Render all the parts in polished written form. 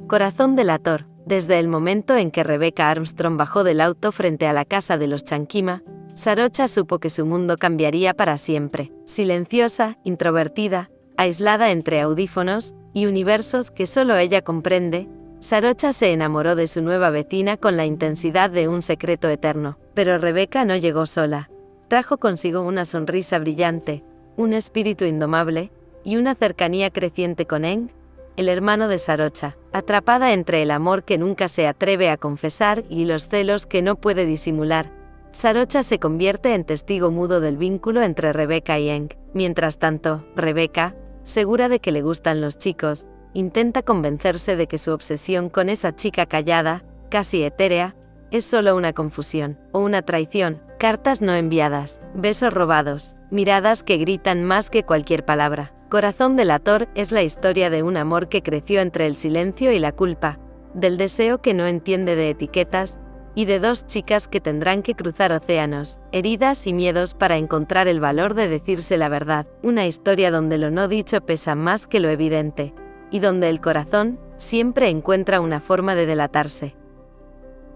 Corazón delator. Desde el momento en que Rebecca Armstrong bajó del auto frente a la casa de los Chankima, Sarocha supo que su mundo cambiaría para siempre. Silenciosa, introvertida, aislada entre audífonos y universos que solo ella comprende, Sarocha se enamoró de su nueva vecina con la intensidad de un secreto eterno. Pero Rebecca no llegó sola. Trajo consigo una sonrisa brillante, un espíritu indomable y una cercanía creciente con Eng, el hermano de Sarocha, atrapada entre el amor que nunca se atreve a confesar y los celos que no puede disimular. Sarocha se convierte en testigo mudo del vínculo entre Rebecca y Eng. Mientras tanto, Rebecca, segura de que le gustan los chicos, intenta convencerse de que su obsesión con esa chica callada, casi etérea, es solo una confusión, o una traición, cartas no enviadas, besos robados, miradas que gritan más que cualquier palabra. Corazón delator es la historia de un amor que creció entre el silencio y la culpa, del deseo que no entiende de etiquetas, y de dos chicas que tendrán que cruzar océanos, heridas y miedos para encontrar el valor de decirse la verdad. Una historia donde lo no dicho pesa más que lo evidente, y donde el corazón siempre encuentra una forma de delatarse.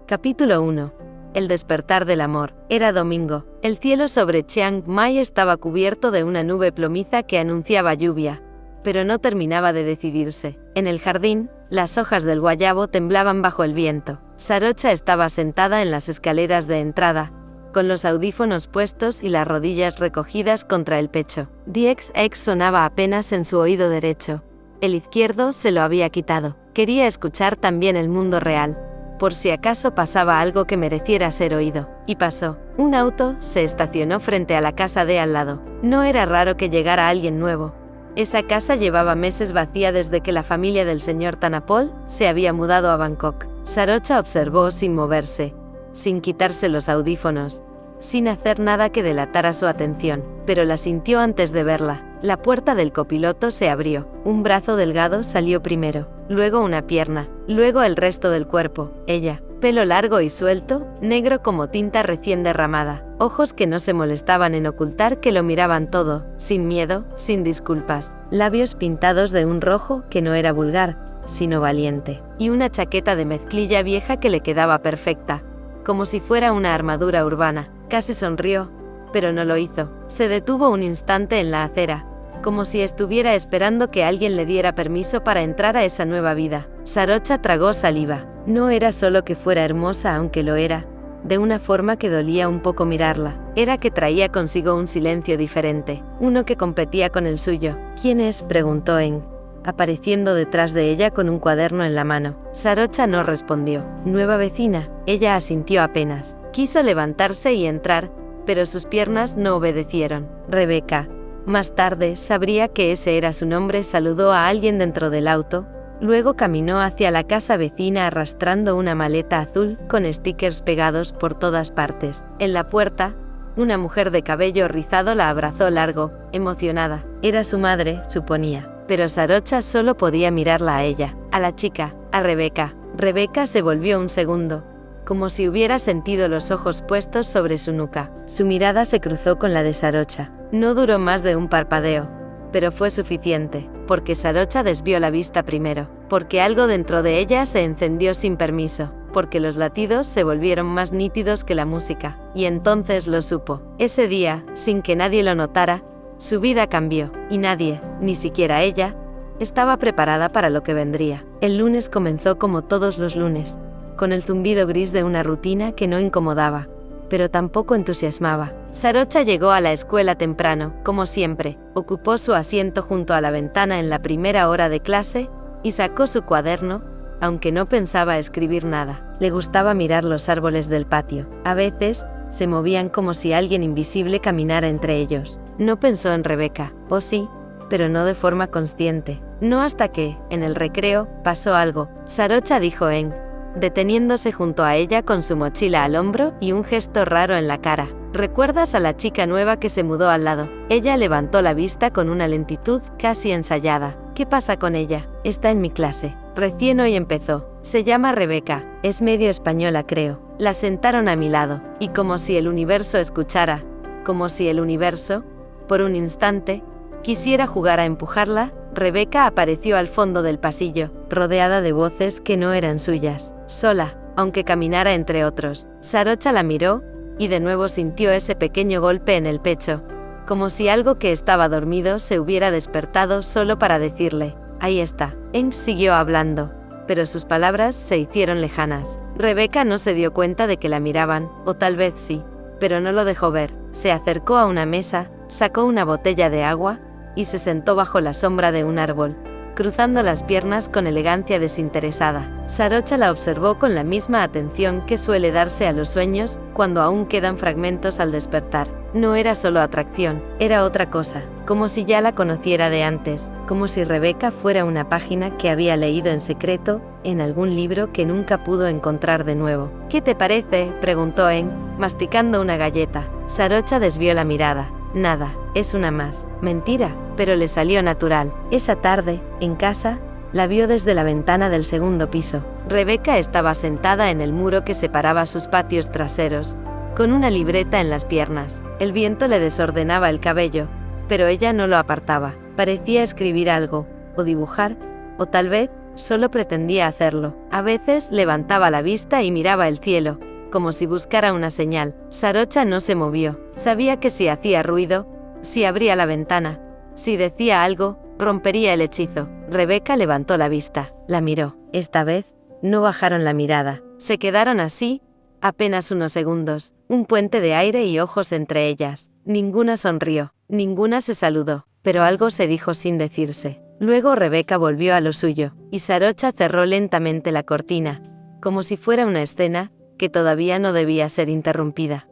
Capítulo 1. El despertar del amor. Era domingo. El cielo sobre Chiang Mai estaba cubierto de una nube plomiza que anunciaba lluvia, pero no terminaba de decidirse. En el jardín, las hojas del guayabo temblaban bajo el viento. Sarocha estaba sentada en las escaleras de entrada, con los audífonos puestos y las rodillas recogidas contra el pecho. DXX sonaba apenas en su oído derecho. El izquierdo se lo había quitado. Quería escuchar también el mundo real, por si acaso pasaba algo que mereciera ser oído. Y pasó. Un auto se estacionó frente a la casa de al lado. No era raro que llegara alguien nuevo. Esa casa llevaba meses vacía desde que la familia del señor Tanapol se había mudado a Bangkok. Sarocha observó sin moverse, sin quitarse los audífonos, sin hacer nada que delatara su atención, pero la sintió antes de verla. La puerta del copiloto se abrió. Un brazo delgado salió primero, luego una pierna, luego el resto del cuerpo. Ella, pelo largo y suelto, negro como tinta recién derramada, ojos que no se molestaban en ocultar que lo miraban todo, sin miedo, sin disculpas, labios pintados de un rojo que no era vulgar, sino valiente, y una chaqueta de mezclilla vieja que le quedaba perfecta, como si fuera una armadura urbana. Casi sonrió, pero no lo hizo. Se detuvo un instante en la acera, como si estuviera esperando que alguien le diera permiso para entrar a esa nueva vida. Sarocha tragó saliva. No era solo que fuera hermosa, aunque lo era, de una forma que dolía un poco mirarla. Era que traía consigo un silencio diferente, uno que competía con el suyo. ¿Quién es?, preguntó Eng, apareciendo detrás de ella con un cuaderno en la mano. Sarocha no respondió. ¿Nueva vecina? Ella asintió apenas. Quiso levantarse y entrar, pero sus piernas no obedecieron. Rebecca. Más tarde sabría que ese era su nombre. Saludó a alguien dentro del auto, luego caminó hacia la casa vecina arrastrando una maleta azul con stickers pegados por todas partes. En la puerta, una mujer de cabello rizado la abrazó largo, emocionada. Era su madre, suponía, pero Sarocha solo podía mirarla a ella, a la chica, a Rebecca. Rebecca se volvió un segundo, como si hubiera sentido los ojos puestos sobre su nuca. Su mirada se cruzó con la de Sarocha. No duró más de un parpadeo, pero fue suficiente, porque Sarocha desvió la vista primero, porque algo dentro de ella se encendió sin permiso, porque los latidos se volvieron más nítidos que la música, y entonces lo supo. Ese día, sin que nadie lo notara, su vida cambió, y nadie, ni siquiera ella, estaba preparada para lo que vendría. El lunes comenzó como todos los lunes, con el zumbido gris de una rutina que no incomodaba, pero tampoco entusiasmaba. Sarocha llegó a la escuela temprano, como siempre, ocupó su asiento junto a la ventana en la primera hora de clase, y sacó su cuaderno, aunque no pensaba escribir nada. Le gustaba mirar los árboles del patio. A veces, se movían como si alguien invisible caminara entre ellos. No pensó en Rebecca, o sí, pero no de forma consciente. No hasta que, en el recreo, pasó algo. Sarocha, dijo Eng, deteniéndose junto a ella con su mochila al hombro y un gesto raro en la cara. ¿Recuerdas a la chica nueva que se mudó al lado? Ella levantó la vista con una lentitud casi ensayada. ¿Qué pasa con ella? Está en mi clase. Recién hoy empezó. Se llama Rebecca. Es medio española, creo. La sentaron a mi lado, y como si el universo escuchara, como si el universo, por un instante, quisiera jugar a empujarla, Rebeca apareció al fondo del pasillo, rodeada de voces que no eran suyas, sola, aunque caminara entre otros. Sarocha la miró, y de nuevo sintió ese pequeño golpe en el pecho, como si algo que estaba dormido se hubiera despertado solo para decirle, ahí está. Eng siguió hablando, pero sus palabras se hicieron lejanas. Rebeca no se dio cuenta de que la miraban, o tal vez sí, pero no lo dejó ver. Se acercó a una mesa, sacó una botella de agua, y se sentó bajo la sombra de un árbol, cruzando las piernas con elegancia desinteresada. Sarocha la observó con la misma atención que suele darse a los sueños cuando aún quedan fragmentos al despertar. No era solo atracción, era otra cosa, como si ya la conociera de antes, como si Rebeca fuera una página que había leído en secreto, en algún libro que nunca pudo encontrar de nuevo. ¿Qué te parece?, preguntó Eng, masticando una galleta. Sarocha desvió la mirada. Nada, es una más. Mentira, pero le salió natural. Esa tarde, en casa, la vio desde la ventana del segundo piso. Rebeca estaba sentada en el muro que separaba sus patios traseros, con una libreta en las piernas. El viento le desordenaba el cabello, pero ella no lo apartaba. Parecía escribir algo, o dibujar, o tal vez, solo pretendía hacerlo. A veces levantaba la vista y miraba el cielo, como si buscara una señal. Sarocha no se movió. Sabía que si hacía ruido, si abría la ventana, si decía algo, rompería el hechizo. Rebeca levantó la vista, la miró. Esta vez, no bajaron la mirada. Se quedaron así, apenas unos segundos, un puente de aire y ojos entre ellas. Ninguna sonrió, ninguna se saludó, pero algo se dijo sin decirse. Luego Rebeca volvió a lo suyo, y Sarocha cerró lentamente la cortina, como si fuera una escena que todavía no debía ser interrumpida.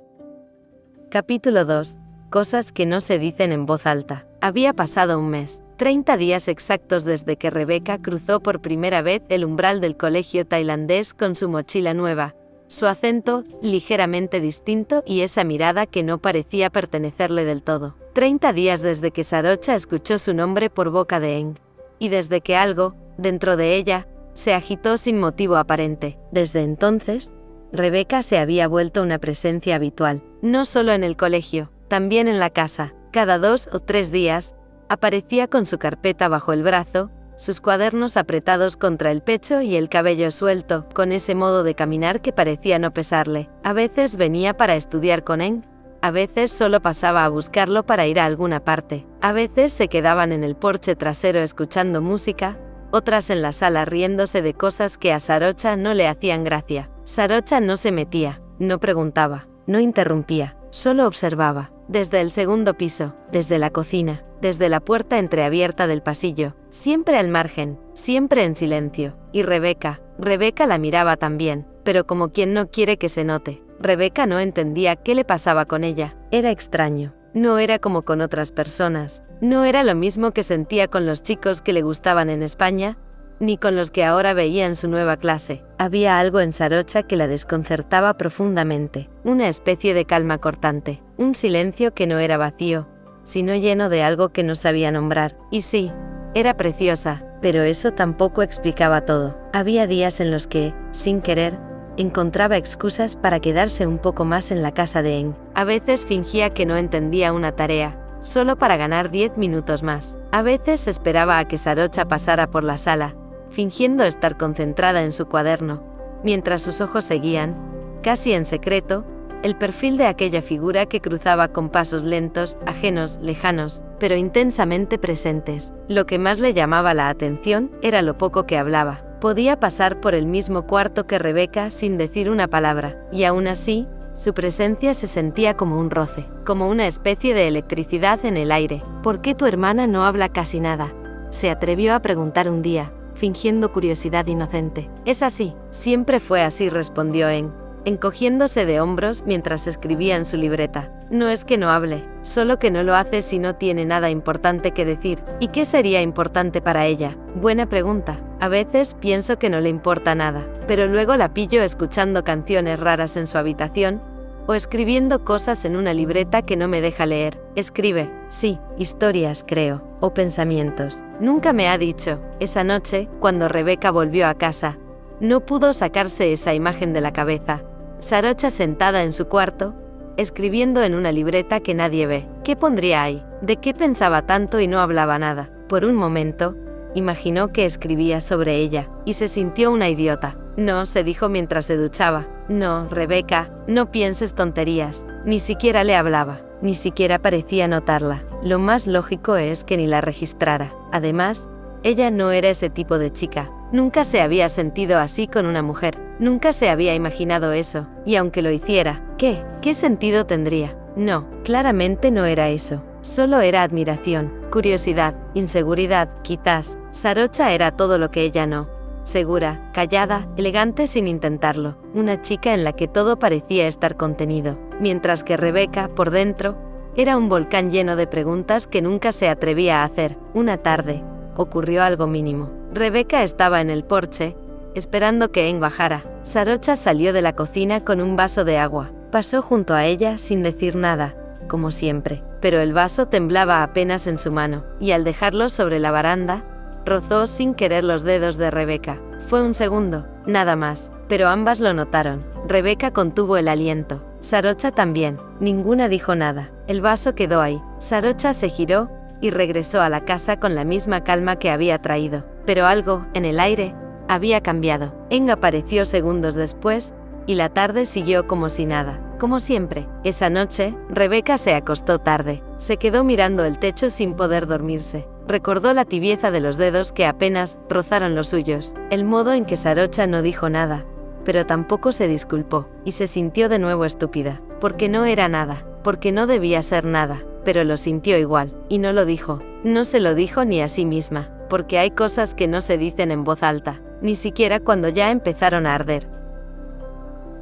Capítulo 2. Cosas que no se dicen en voz alta. Había pasado un mes, 30 días exactos desde que Rebeca cruzó por primera vez el umbral del colegio tailandés con su mochila nueva, su acento ligeramente distinto y esa mirada que no parecía pertenecerle del todo. 30 días desde que Sarocha escuchó su nombre por boca de Eng, y desde que algo, dentro de ella, se agitó sin motivo aparente. Desde entonces, Rebeca se había vuelto una presencia habitual, no solo en el colegio, también en la casa. Cada 2 o 3 días, aparecía con su carpeta bajo el brazo, sus cuadernos apretados contra el pecho y el cabello suelto, con ese modo de caminar que parecía no pesarle. A veces venía para estudiar con Eng, a veces solo pasaba a buscarlo para ir a alguna parte, a veces se quedaban en el porche trasero escuchando música, otras en la sala riéndose de cosas que a Sarocha no le hacían gracia. Sarocha no se metía, no preguntaba, no interrumpía, solo observaba, desde el segundo piso, desde la cocina, desde la puerta entreabierta del pasillo, siempre al margen, siempre en silencio. Y Rebeca la miraba también, pero como quien no quiere que se note. Rebeca no entendía qué le pasaba con ella, era extraño. No era como con otras personas, no era lo mismo que sentía con los chicos que le gustaban en España, ni con los que ahora veía en su nueva clase. Había algo en Sarocha que la desconcertaba profundamente, una especie de calma cortante, un silencio que no era vacío, sino lleno de algo que no sabía nombrar. Y sí, era preciosa, pero eso tampoco explicaba todo. Había días en los que, sin querer, encontraba excusas para quedarse un poco más en la casa de Eng. A veces fingía que no entendía una tarea, solo para ganar 10 minutos más. A veces esperaba a que Sarocha pasara por la sala, fingiendo estar concentrada en su cuaderno, mientras sus ojos seguían, casi en secreto, el perfil de aquella figura que cruzaba con pasos lentos, ajenos, lejanos, pero intensamente presentes. Lo que más le llamaba la atención era lo poco que hablaba. Podía pasar por el mismo cuarto que Rebeca sin decir una palabra, y aún así, su presencia se sentía como un roce, como una especie de electricidad en el aire. ¿Por qué tu hermana no habla casi nada?, se atrevió a preguntar un día, fingiendo curiosidad inocente. Es así, siempre fue así, respondió Eng, encogiéndose de hombros mientras escribía en su libreta. No es que no hable, solo que no lo hace si no tiene nada importante que decir. ¿Y qué sería importante para ella? Buena pregunta. A veces pienso que no le importa nada, pero luego la pillo escuchando canciones raras en su habitación, o escribiendo cosas en una libreta que no me deja leer. Escribe, sí, historias creo, o pensamientos. Nunca me ha dicho. Esa noche, cuando Rebeca volvió a casa, no pudo sacarse esa imagen de la cabeza. Sarocha sentada en su cuarto, escribiendo en una libreta que nadie ve. ¿Qué pondría ahí? ¿De qué pensaba tanto y no hablaba nada? Por un momento, imaginó que escribía sobre ella, y se sintió una idiota. No, se dijo mientras se duchaba. No, Rebeca, no pienses tonterías. Ni siquiera le hablaba. Ni siquiera parecía notarla. Lo más lógico es que ni la registrara. Además, ella no era ese tipo de chica. Nunca se había sentido así con una mujer. Nunca se había imaginado eso. Y aunque lo hiciera, ¿qué sentido tendría? No, claramente no era eso. Solo era admiración, curiosidad, inseguridad, quizás. Sarocha era todo lo que ella no. Segura, callada, elegante sin intentarlo. Una chica en la que todo parecía estar contenido. Mientras que Rebeca, por dentro, era un volcán lleno de preguntas que nunca se atrevía a hacer. Una tarde, ocurrió algo mínimo. Rebeca estaba en el porche, esperando que Eng bajara. Sarocha salió de la cocina con un vaso de agua. Pasó junto a ella sin decir nada, como siempre. Pero el vaso temblaba apenas en su mano, y al dejarlo sobre la baranda, rozó sin querer los dedos de Rebeca. Fue un segundo, nada más, pero ambas lo notaron. Rebeca contuvo el aliento. Sarocha también. Ninguna dijo nada. El vaso quedó ahí. Sarocha se giró y regresó a la casa con la misma calma que había traído. Pero algo, en el aire, había cambiado. Eng apareció segundos después, y la tarde siguió como si nada. Como siempre. Esa noche, Rebeca se acostó tarde. Se quedó mirando el techo sin poder dormirse. Recordó la tibieza de los dedos que apenas rozaron los suyos. El modo en que Sarocha no dijo nada, pero tampoco se disculpó, y se sintió de nuevo estúpida. Porque no era nada. Porque no debía ser nada. Pero lo sintió igual, y no lo dijo. No se lo dijo ni a sí misma. Porque hay cosas que no se dicen en voz alta, ni siquiera cuando ya empezaron a arder.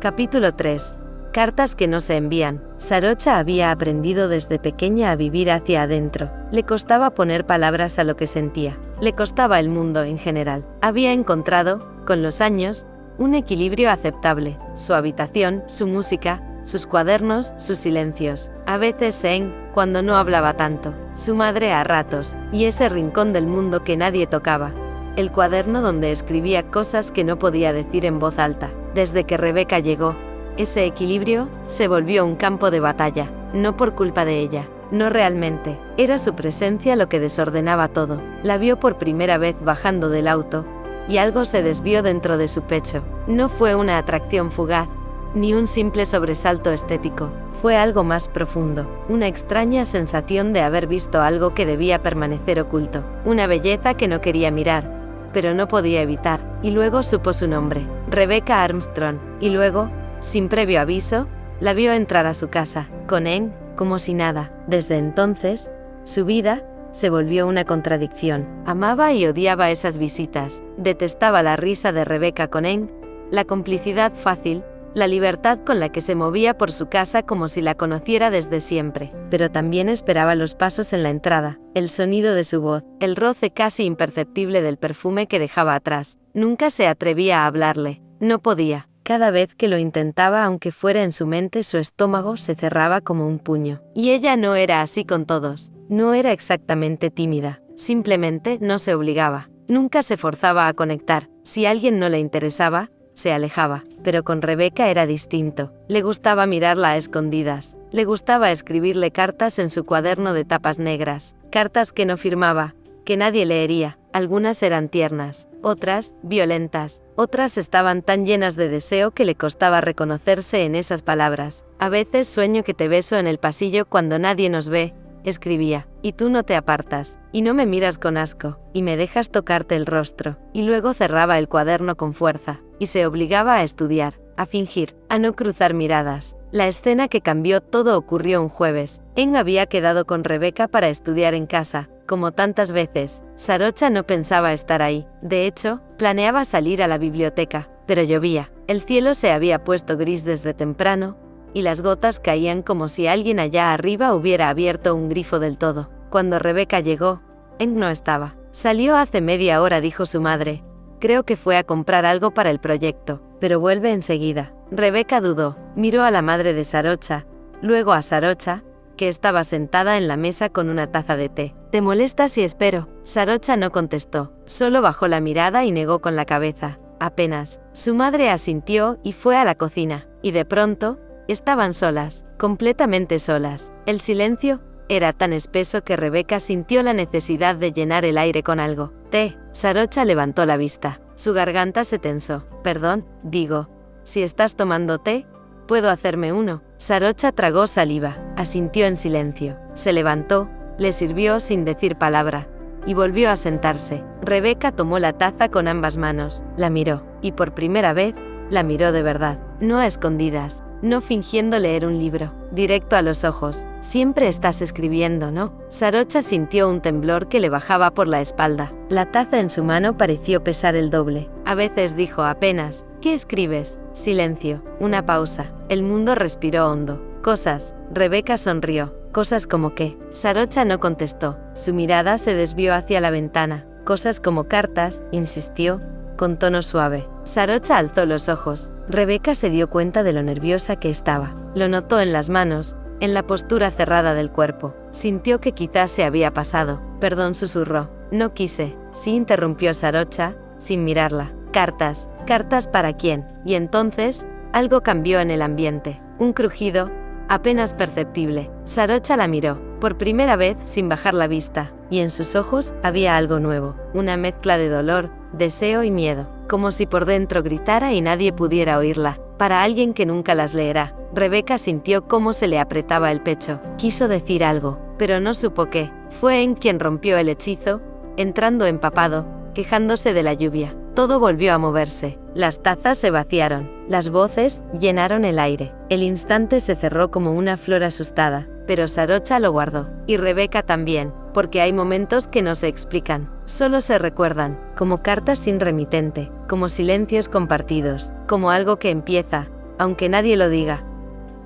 Capítulo 3. Cartas que no se envían. Sarocha había aprendido desde pequeña a vivir hacia adentro. Le costaba poner palabras a lo que sentía. Le costaba el mundo en general. Había encontrado, con los años, un equilibrio aceptable. Su habitación, su música, sus cuadernos, sus silencios. A veces Eng, cuando no hablaba tanto. Su madre a ratos. Y ese rincón del mundo que nadie tocaba. El cuaderno donde escribía cosas que no podía decir en voz alta. Desde que Rebeca llegó, ese equilibrio se volvió un campo de batalla, no por culpa de ella, no realmente, era su presencia lo que desordenaba todo. La vio por primera vez bajando del auto, y algo se desvió dentro de su pecho. No fue una atracción fugaz, ni un simple sobresalto estético, fue algo más profundo, una extraña sensación de haber visto algo que debía permanecer oculto, una belleza que no quería mirar, pero no podía evitar, y luego supo su nombre, Rebecca Armstrong, y luego, sin previo aviso, la vio entrar a su casa, con Eng, como si nada. Desde entonces, su vida se volvió una contradicción. Amaba y odiaba esas visitas, detestaba la risa de Rebeca con Eng, la complicidad fácil, la libertad con la que se movía por su casa como si la conociera desde siempre, pero también esperaba los pasos en la entrada, el sonido de su voz, el roce casi imperceptible del perfume que dejaba atrás. Nunca se atrevía a hablarle, no podía. Cada vez que lo intentaba, aunque fuera en su mente, su estómago se cerraba como un puño. Y ella no era así con todos. No era exactamente tímida. Simplemente no se obligaba. Nunca se forzaba a conectar. Si alguien no le interesaba, se alejaba. Pero con Rebeca era distinto. Le gustaba mirarla a escondidas. Le gustaba escribirle cartas en su cuaderno de tapas negras. Cartas que no firmaba, que nadie leería. Algunas eran tiernas, otras, violentas, otras estaban tan llenas de deseo que le costaba reconocerse en esas palabras. A veces sueño que te beso en el pasillo cuando nadie nos ve, escribía, y tú no te apartas, y no me miras con asco, y me dejas tocarte el rostro. Y luego cerraba el cuaderno con fuerza, y se obligaba a estudiar, a fingir, a no cruzar miradas. La escena que cambió todo ocurrió un jueves. Eng había quedado con Rebeca para estudiar en casa. Como tantas veces, Sarocha no pensaba estar ahí. De hecho, planeaba salir a la biblioteca, pero llovía. El cielo se había puesto gris desde temprano, y las gotas caían como si alguien allá arriba hubiera abierto un grifo del todo. Cuando Rebeca llegó, Eng no estaba. Salió hace media hora, dijo su madre. Creo que fue a comprar algo para el proyecto, pero vuelve enseguida. Rebeca dudó, miró a la madre de Sarocha, luego a Sarocha, que estaba sentada en la mesa con una taza de té. ¿Te molesta si espero? Sarocha no contestó, solo bajó la mirada y negó con la cabeza. Apenas. Su madre asintió y fue a la cocina, y de pronto, Estaban solas, completamente solas. El silencio era tan espeso que Rebeca sintió la necesidad de llenar el aire con algo. «Té». Sarocha levantó la vista. Su garganta se tensó. «Perdón, digo, si estás tomando té, ¿puedo hacerme uno?» Sarocha tragó saliva, asintió en silencio. Se levantó, le sirvió sin decir palabra, y volvió a sentarse. Rebeca tomó la taza con ambas manos, la miró, y por primera vez, la miró de verdad, no a escondidas, no fingiendo leer un libro, directo a los ojos. «Siempre estás escribiendo, ¿no?» Sarocha sintió un temblor que le bajaba por la espalda. La taza en su mano pareció pesar el doble. A veces dijo apenas, «¿Qué escribes?» Silencio, una pausa. El mundo respiró hondo. «Cosas». Rebeca sonrió. «¿Cosas como qué?» Sarocha no contestó. Su mirada se desvió hacia la ventana. «Cosas como cartas», insistió, con tono suave. Sarocha alzó los ojos. Rebeca se dio cuenta de lo nerviosa que estaba. Lo notó en las manos, en la postura cerrada del cuerpo. Sintió que quizás se había pasado. «Perdón», susurró. «No quise». Sí, interrumpió Sarocha, sin mirarla. «Cartas». «¿Cartas para quién?» Y entonces, algo cambió en el ambiente. Un crujido, apenas perceptible. Sarocha la miró, por primera vez sin bajar la vista, y en sus ojos había algo nuevo, una mezcla de dolor, deseo y miedo, como si por dentro gritara y nadie pudiera oírla. Para alguien que nunca las leerá, Rebeca sintió cómo se le apretaba el pecho. Quiso decir algo, pero no supo qué. Fue en quien rompió el hechizo, entrando empapado, quejándose de la lluvia. Todo volvió a moverse. Las tazas se vaciaron. Las voces llenaron el aire. El instante se cerró como una flor asustada, pero Sarocha lo guardó. Y Rebeca también, porque hay momentos que no se explican, solo se recuerdan, como cartas sin remitente, como silencios compartidos, como algo que empieza, aunque nadie lo diga.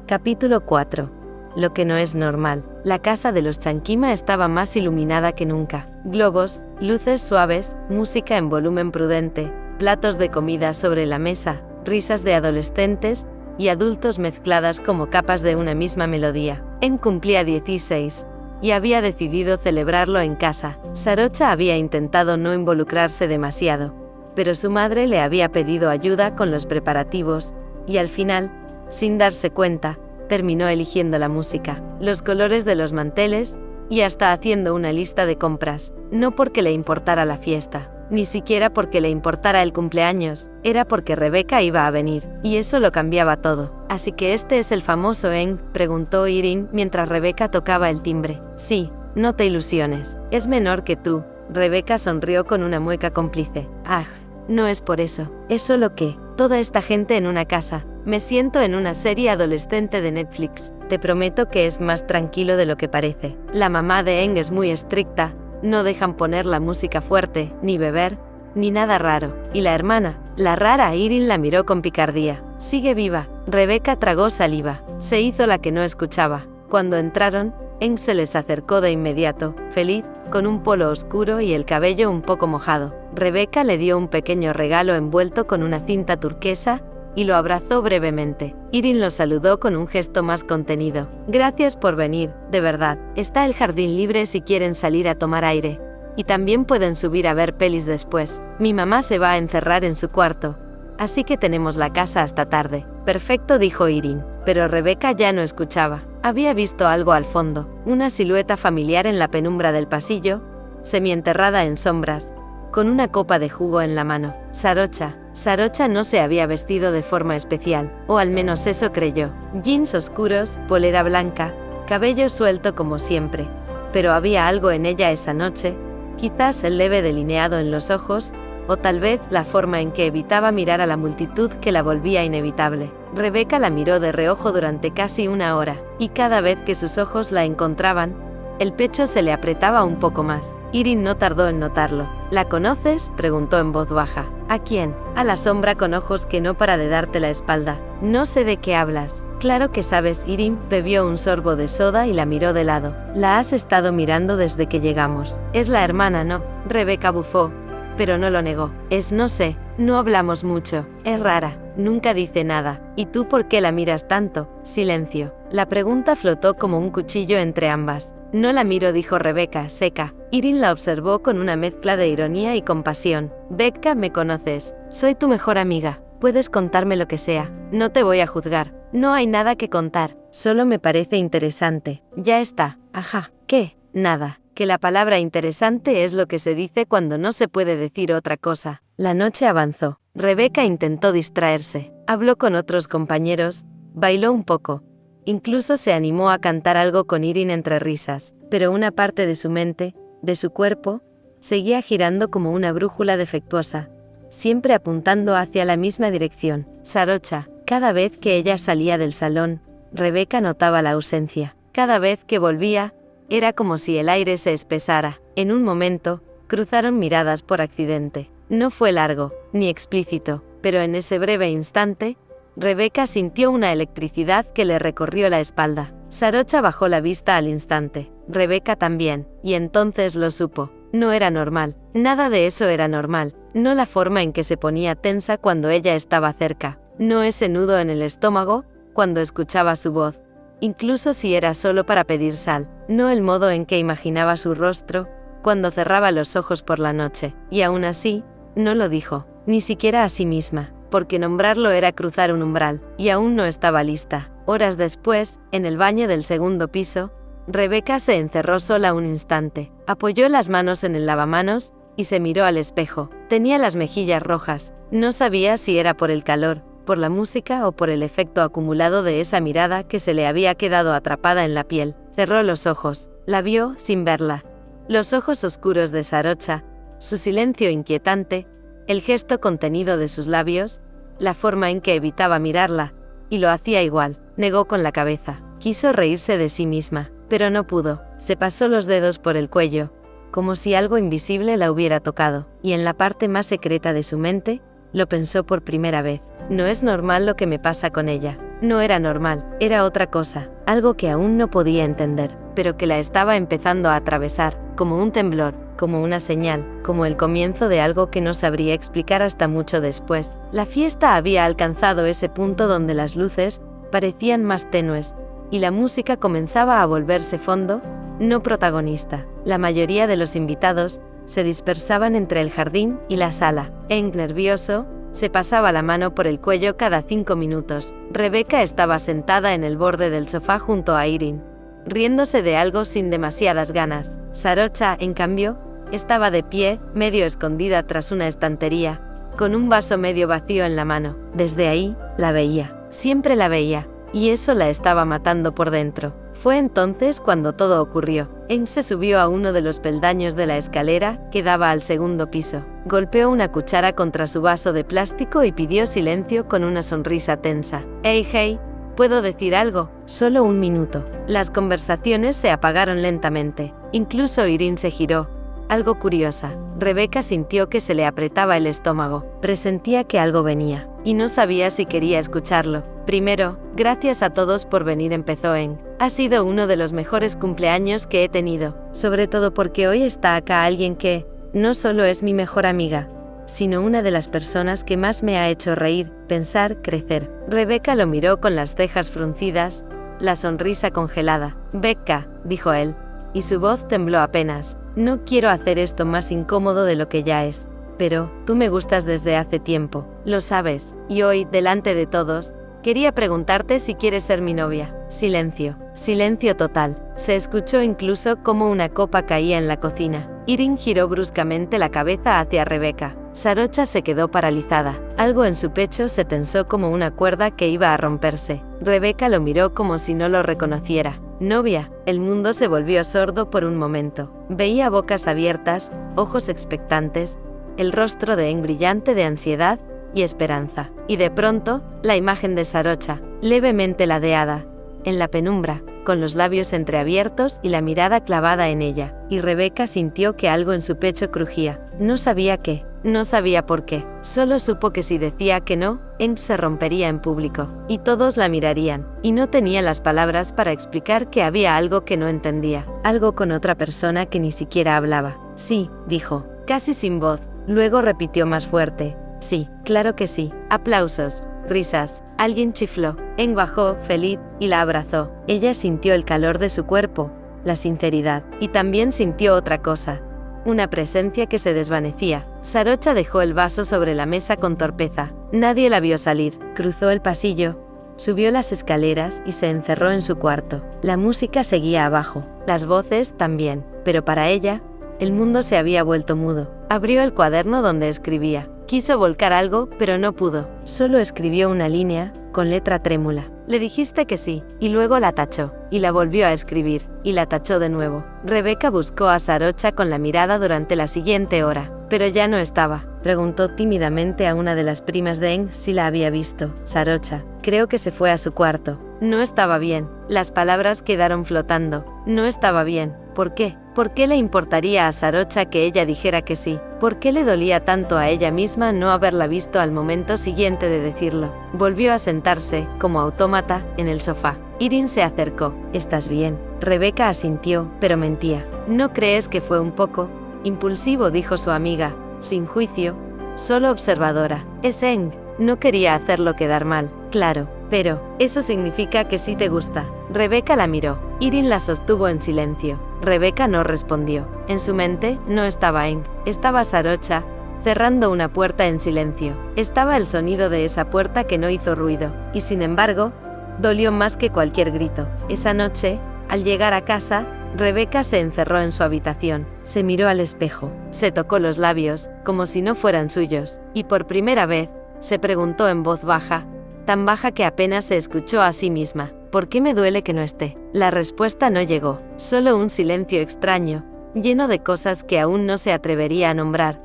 Capítulo 4. Lo que no es normal. La casa de los Chankima estaba más iluminada que nunca. Globos, luces suaves, música en volumen prudente, platos de comida sobre la mesa, risas de adolescentes y adultos mezcladas como capas de una misma melodía. En cumplía 16, y había decidido celebrarlo en casa. Sarocha había intentado no involucrarse demasiado, pero su madre le había pedido ayuda con los preparativos, y al final, sin darse cuenta, terminó eligiendo la música, los colores de los manteles, y hasta haciendo una lista de compras, no porque le importara la fiesta, ni siquiera porque le importara el cumpleaños, era porque Rebeca iba a venir, y eso lo cambiaba todo. «¿Así que este es el famoso Eng?», preguntó Irene mientras Rebeca tocaba el timbre. «Sí, no te ilusiones, es menor que tú». Rebeca sonrió con una mueca cómplice. «Ah, no es por eso, es solo que, toda esta gente en una casa, me siento en una serie adolescente de Netflix. Te prometo que es más tranquilo de lo que parece. La mamá de Eng es muy estricta, no dejan poner la música fuerte, ni beber, ni nada raro. Y la hermana, la rara Irene la miró con picardía. Sigue viva». Rebeca tragó saliva, se hizo la que no escuchaba. Cuando entraron, Eng se les acercó de inmediato, feliz, con un polo oscuro y el cabello un poco mojado. Rebeca le dio un pequeño regalo envuelto con una cinta turquesa, y lo abrazó brevemente. Irene lo saludó con un gesto más contenido. «Gracias por venir, de verdad. Está el jardín libre si quieren salir a tomar aire. Y también pueden subir a ver pelis después. Mi mamá se va a encerrar en su cuarto, así que tenemos la casa hasta tarde». «Perfecto», dijo Irene. Pero Rebeca ya no escuchaba. Había visto algo al fondo, una silueta familiar en la penumbra del pasillo, semienterrada en sombras, con una copa de jugo en la mano. Sarocha. Sarocha no se había vestido de forma especial, o al menos eso creyó. Jeans oscuros, polera blanca, cabello suelto como siempre. Pero había algo en ella esa noche, quizás el leve delineado en los ojos, o tal vez la forma en que evitaba mirar a la multitud que la volvía inevitable. Rebeca la miró de reojo durante casi una hora, y cada vez que sus ojos la encontraban, el pecho se le apretaba un poco más. Irene no tardó en notarlo. «¿La conoces?», preguntó en voz baja. «¿A quién?». «A la sombra con ojos que no para de darte la espalda». «No sé de qué hablas». «Claro que sabes». Irene bebió un sorbo de soda y la miró de lado. «La has estado mirando desde que llegamos». «Es la hermana, ¿no?». Rebeca bufó, pero no lo negó. No sé, no hablamos mucho. Es rara, nunca dice nada. ¿Y tú por qué la miras tanto?». Silencio. La pregunta flotó como un cuchillo entre ambas. «No la miro», dijo Rebeca, seca. Irene la observó con una mezcla de ironía y compasión. «Becca, ¿me conoces? Soy tu mejor amiga». Puedes contarme lo que sea, no te voy a juzgar, no hay nada que contar, solo me parece interesante. Ya está, ajá, ¿qué? Nada, que la palabra interesante es lo que se dice cuando no se puede decir otra cosa. La noche avanzó. Rebeca intentó distraerse, habló con otros compañeros, bailó un poco. Incluso se animó a cantar algo con Irene entre risas, pero una parte de su mente, de su cuerpo, seguía girando como una brújula defectuosa, siempre apuntando hacia la misma dirección. Sarocha. Cada vez que ella salía del salón, Rebeca notaba la ausencia. Cada vez que volvía, era como si el aire se espesara. En un momento, cruzaron miradas por accidente. No fue largo, ni explícito, pero en ese breve instante, Rebeca sintió una electricidad que le recorrió la espalda. Sarocha bajó la vista al instante. Rebeca también, y entonces lo supo. No era normal. Nada de eso era normal. No la forma en que se ponía tensa cuando ella estaba cerca. No ese nudo en el estómago, cuando escuchaba su voz. Incluso si era solo para pedir sal. No el modo en que imaginaba su rostro, cuando cerraba los ojos por la noche. Y aún así, no lo dijo. Ni siquiera a sí misma. Porque nombrarlo era cruzar un umbral. Y aún no estaba lista. Horas después, en el baño del segundo piso, Rebeca se encerró sola un instante. Apoyó las manos en el lavamanos, y se miró al espejo. Tenía las mejillas rojas. No sabía si era por el calor, por la música o por el efecto acumulado de esa mirada que se le había quedado atrapada en la piel. Cerró los ojos. La vio sin verla. Los ojos oscuros de Sarocha, su silencio inquietante, el gesto contenido de sus labios, la forma en que evitaba mirarla, y lo hacía igual. Negó con la cabeza. Quiso reírse de sí misma, pero no pudo. Se pasó los dedos por el cuello, como si algo invisible la hubiera tocado, y en la parte más secreta de su mente, lo pensó por primera vez. No es normal lo que me pasa con ella. No era normal, era otra cosa, algo que aún no podía entender, pero que la estaba empezando a atravesar, como un temblor, como una señal, como el comienzo de algo que no sabría explicar hasta mucho después. La fiesta había alcanzado ese punto donde las luces parecían más tenues, y la música comenzaba a volverse fondo, no protagonista. La mayoría de los invitados se dispersaban entre el jardín y la sala. Eng, nervioso, se pasaba la mano por el cuello cada 5 minutos. Rebeca estaba sentada en el borde del sofá junto a Irene, riéndose de algo sin demasiadas ganas. Sarocha, en cambio, estaba de pie, medio escondida tras una estantería, con un vaso medio vacío en la mano. Desde ahí, la veía. Siempre la veía. Y eso la estaba matando por dentro. Fue entonces cuando todo ocurrió. Eng se subió a uno de los peldaños de la escalera que daba al segundo piso. Golpeó una cuchara contra su vaso de plástico y pidió silencio con una sonrisa tensa. Hey, ¿puedo decir algo? Solo un minuto. Las conversaciones se apagaron lentamente. Incluso Irene se giró, algo curiosa. Rebeca sintió que se le apretaba el estómago. Presentía que algo venía, y no sabía si quería escucharlo. Primero, gracias a todos por venir, empezó Eng. Ha sido uno de los mejores cumpleaños que he tenido, sobre todo porque hoy está acá alguien que, no solo es mi mejor amiga, sino una de las personas que más me ha hecho reír, pensar, crecer. Rebeca lo miró con las cejas fruncidas, la sonrisa congelada. Becca, dijo él, y su voz tembló apenas. No quiero hacer esto más incómodo de lo que ya es, pero, tú me gustas desde hace tiempo, lo sabes, y hoy, delante de todos, quería preguntarte si quieres ser mi novia. Silencio. Silencio total. Se escuchó incluso cómo una copa caía en la cocina. Irene giró bruscamente la cabeza hacia Rebeca. Sarocha se quedó paralizada. Algo en su pecho se tensó como una cuerda que iba a romperse. Rebeca lo miró como si no lo reconociera. Novia. El mundo se volvió sordo por un momento. Veía bocas abiertas, ojos expectantes, el rostro de Eng brillante de ansiedad y esperanza. Y de pronto, la imagen de Sarocha, levemente ladeada, en la penumbra, con los labios entreabiertos y la mirada clavada en ella. Y Rebeca sintió que algo en su pecho crujía. No sabía qué, no sabía por qué. Solo supo que si decía que no, Eng se rompería en público, y todos la mirarían, y no tenía las palabras para explicar que había algo que no entendía, algo con otra persona que ni siquiera hablaba. Sí, dijo, casi sin voz. Luego repitió más fuerte. Sí, claro que sí. Aplausos, risas. Alguien chifló. Eng bajó, feliz, y la abrazó. Ella sintió el calor de su cuerpo, la sinceridad, y también sintió otra cosa. una presencia que se desvanecía. Sarocha dejó el vaso sobre la mesa con torpeza. Nadie la vio salir. Cruzó el pasillo, subió las escaleras y se encerró en su cuarto. La música seguía abajo, las voces también, pero para ella, el mundo se había vuelto mudo. Abrió el cuaderno donde escribía. Quiso volcar algo, pero no pudo. Solo escribió una línea, con letra trémula. Le dijiste que sí, y luego la tachó, y la volvió a escribir, y la tachó de nuevo. Rebeca buscó a Sarocha con la mirada durante la siguiente hora, pero ya no estaba. Preguntó tímidamente a una de las primas de Eng si la había visto. Sarocha, creo que se fue a su cuarto. No estaba bien. Las palabras quedaron flotando. No estaba bien. ¿Por qué? ¿Por qué le importaría a Sarocha que ella dijera que sí? ¿Por qué le dolía tanto a ella misma no haberla visto al momento siguiente de decirlo? Volvió a sentarse, como autómata, en el sofá. Irin se acercó. ¿Estás bien? Rebeca asintió, pero mentía. ¿No crees que fue un poco impulsivo?, dijo su amiga, sin juicio, solo observadora. Es Eng. No quería hacerlo quedar mal, claro, pero eso significa que sí te gusta. Rebeca la miró. Irin la sostuvo en silencio. Rebeca no respondió. En su mente no estaba Eng, estaba Sarocha, cerrando una puerta en silencio. Estaba el sonido de esa puerta que no hizo ruido, y sin embargo, dolió más que cualquier grito. Esa noche, al llegar a casa, Rebeca se encerró en su habitación, se miró al espejo, se tocó los labios, como si no fueran suyos, y por primera vez, se preguntó en voz baja, tan baja que apenas se escuchó a sí misma, ¿por qué me duele que no esté? La respuesta no llegó, solo un silencio extraño, lleno de cosas que aún no se atrevería a nombrar.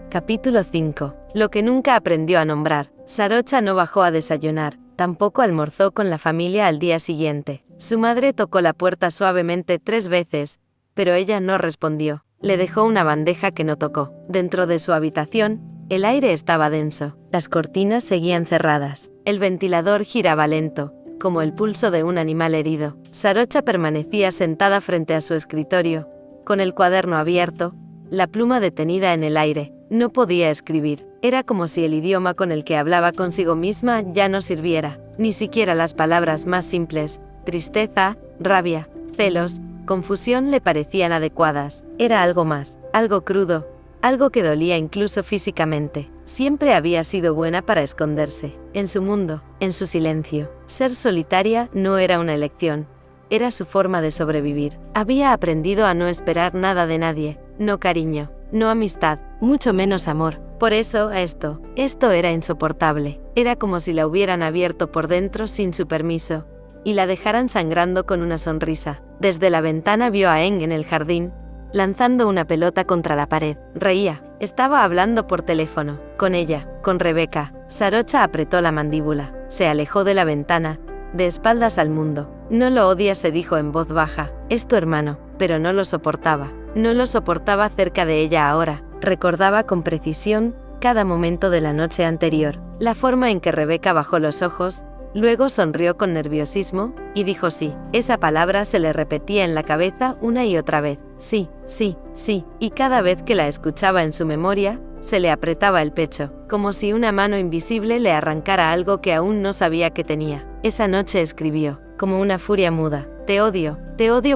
Capítulo 5. Lo que nunca aprendió a nombrar. Sarocha no bajó a desayunar, tampoco almorzó con la familia al día siguiente. Su madre tocó la puerta suavemente 3 veces, pero ella no respondió. Le dejó una bandeja que no tocó. Dentro de su habitación, el aire estaba denso. Las cortinas seguían cerradas. El ventilador giraba lento, como el pulso de un animal herido. Sarocha permanecía sentada frente a su escritorio, con el cuaderno abierto, la pluma detenida en el aire. No podía escribir. Era como si el idioma con el que hablaba consigo misma ya no sirviera. Ni siquiera las palabras más simples, tristeza, rabia, celos, confusión, le parecían adecuadas. Era algo más, algo crudo, algo que dolía incluso físicamente. Siempre había sido buena para esconderse, en su mundo, en su silencio. Ser solitaria no era una elección, era su forma de sobrevivir. Había aprendido a no esperar nada de nadie, no cariño, no amistad, mucho menos amor. Por eso, esto era insoportable. Era como si la hubieran abierto por dentro sin su permiso, y la dejaran sangrando con una sonrisa. Desde la ventana vio a Eng en el jardín, lanzando una pelota contra la pared. Reía. Estaba hablando por teléfono, con ella, con Rebeca. Sarocha apretó la mandíbula. Se alejó de la ventana, de espaldas al mundo. No lo odias, se dijo en voz baja. Es tu hermano, pero no lo soportaba. No lo soportaba cerca de ella ahora. Recordaba con precisión cada momento de la noche anterior. La forma en que Rebeca bajó los ojos, luego sonrió con nerviosismo, y dijo sí. Esa palabra se le repetía en la cabeza una y otra vez. Sí, sí, sí, y cada vez que la escuchaba en su memoria, se le apretaba el pecho, como si una mano invisible le arrancara algo que aún no sabía que tenía. Esa noche escribió, como una furia muda, te odio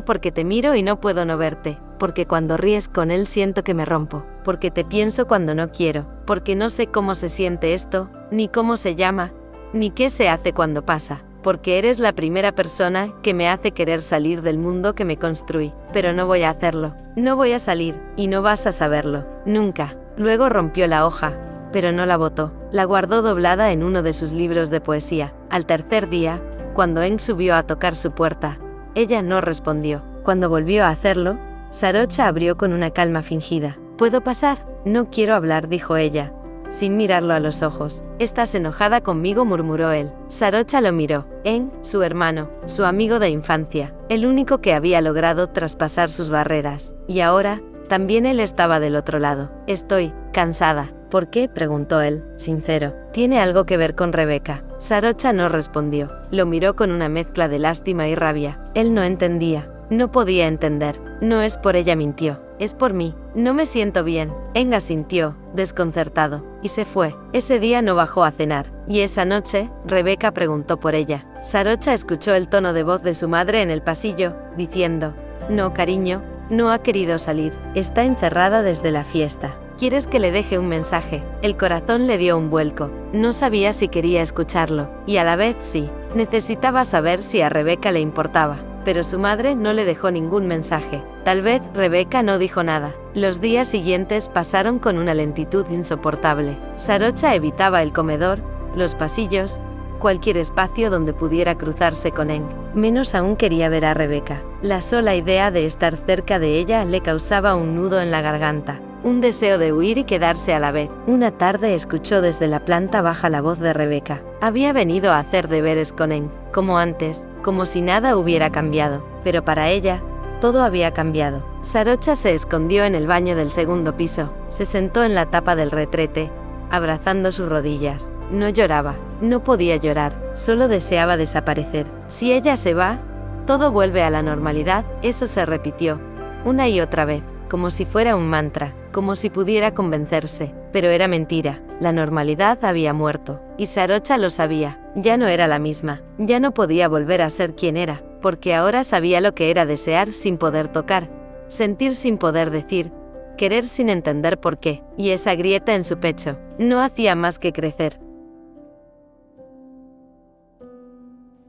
porque te miro y no puedo no verte, porque cuando ríes con él siento que me rompo, porque te pienso cuando no quiero, porque no sé cómo se siente esto, ni cómo se llama, ni qué se hace cuando pasa, porque eres la primera persona que me hace querer salir del mundo que me construí, pero no voy a hacerlo, no voy a salir, y no vas a saberlo, nunca. Luego rompió la hoja, pero no la botó, la guardó doblada en uno de sus libros de poesía. Al tercer día, cuando Eng subió a tocar su puerta, ella no respondió. Cuando volvió a hacerlo, Sarocha abrió con una calma fingida. ¿Puedo pasar? No quiero hablar, dijo ella, sin mirarlo a los ojos. ¿Estás enojada conmigo?, murmuró él. Sarocha lo miró. Eng, su hermano, su amigo de infancia, el único que había logrado traspasar sus barreras. Y ahora, también él estaba del otro lado. Estoy cansada. ¿Por qué?, preguntó él, sincero. ¿Tiene algo que ver con Rebeca? Sarocha no respondió. Lo miró con una mezcla de lástima y rabia. Él no entendía. No podía entender. No es por ella, mintió. Es por mí. No me siento bien. Eng asintió, desconcertado, y se fue. Ese día no bajó a cenar, y esa noche, Rebeca preguntó por ella. Sarocha escuchó el tono de voz de su madre en el pasillo, diciendo, no, cariño, No ha querido salir, está encerrada desde la fiesta. ¿Quieres que le deje un mensaje? El corazón le dio un vuelco. No sabía si quería escucharlo, y a la vez sí. Necesitaba saber si a Rebeca le importaba. Pero su madre no le dejó ningún mensaje. Tal vez Rebeca no dijo nada. Los días siguientes pasaron con una lentitud insoportable. Sarocha evitaba el comedor, los pasillos, cualquier espacio donde pudiera cruzarse con Eng. Menos aún quería ver a Rebeca. La sola idea de estar cerca de ella le causaba un nudo en la garganta. Un deseo de huir y quedarse a la vez. Una tarde escuchó desde la planta baja la voz de Rebeca. Había venido a hacer deberes con Eng, como antes, como si nada hubiera cambiado. Pero para ella, todo había cambiado. Sarocha se escondió en el baño del segundo piso. Se sentó en la tapa del retrete, abrazando sus rodillas. No lloraba, no podía llorar, solo deseaba desaparecer. Si ella se va, todo vuelve a la normalidad. Eso se repitió, una y otra vez, como si fuera un mantra, como si pudiera convencerse. Pero era mentira, la normalidad había muerto. Y Sarocha lo sabía, ya no era la misma, ya no podía volver a ser quien era, porque ahora sabía lo que era desear sin poder tocar, sentir sin poder decir, querer sin entender por qué, y esa grieta en su pecho no hacía más que crecer.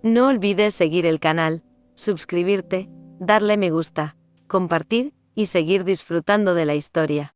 No olvides seguir el canal, suscribirte, darle me gusta, compartir y seguir disfrutando de la historia.